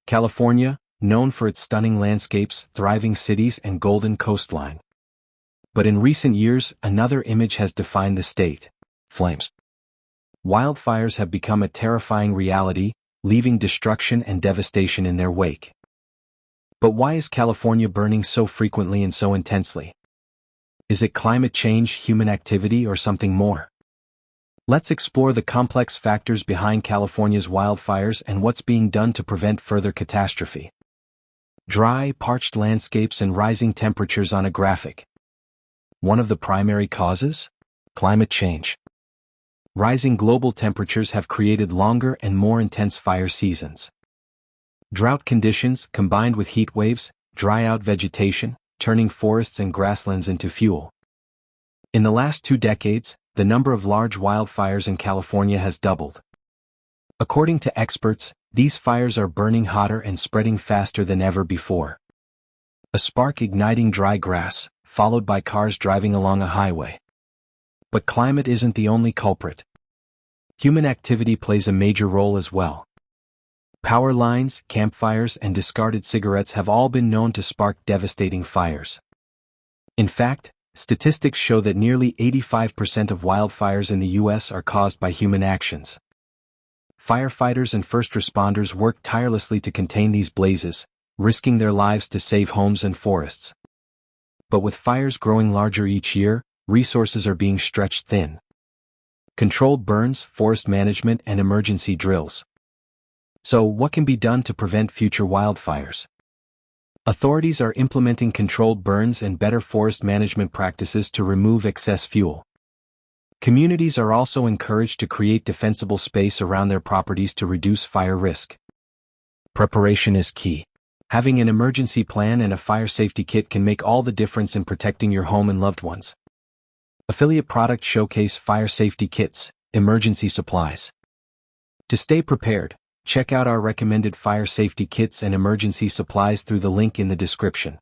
California, known for its stunning landscapes, thriving cities, and golden coastline. But in recent years, another image has defined the state: flames. Wildfires have become a terrifying reality, leaving destruction and devastation in their wake. But why is California burning so frequently and so intensely? Is it climate change, human activity, or something more? Let's explore the complex factors behind California's wildfires and what's being done to prevent further catastrophe. Dry, parched landscapes and rising temperatures on a graphic. One of the primary causes? Climate change. Rising global temperatures have created longer and more intense fire seasons. Drought conditions, combined with heat waves, dry out vegetation, turning forests and grasslands into fuel. In the last 2 decades, the number of large wildfires in California has doubled. According to experts, these fires are burning hotter and spreading faster than ever before. A spark igniting dry grass, followed by cars driving along a highway. But climate isn't the only culprit. Human activity plays a major role as well. Power lines, campfires, and discarded cigarettes have all been known to spark devastating fires. In fact, statistics show that nearly 85% of wildfires in the U.S. are caused by human actions. Firefighters and first responders work tirelessly to contain these blazes, risking their lives to save homes and forests. But with fires growing larger each year, resources are being stretched thin. Controlled burns, forest management, and emergency drills. So, what can be done to prevent future wildfires? Authorities are implementing controlled burns and better forest management practices to remove excess fuel. Communities are also encouraged to create defensible space around their properties to reduce fire risk. Preparation is key. Having an emergency plan and a fire safety kit can make all the difference in protecting your home and loved ones. Affiliate products showcase fire safety kits, emergency supplies. To stay prepared, check out our recommended fire safety kits and emergency supplies through the link in the description.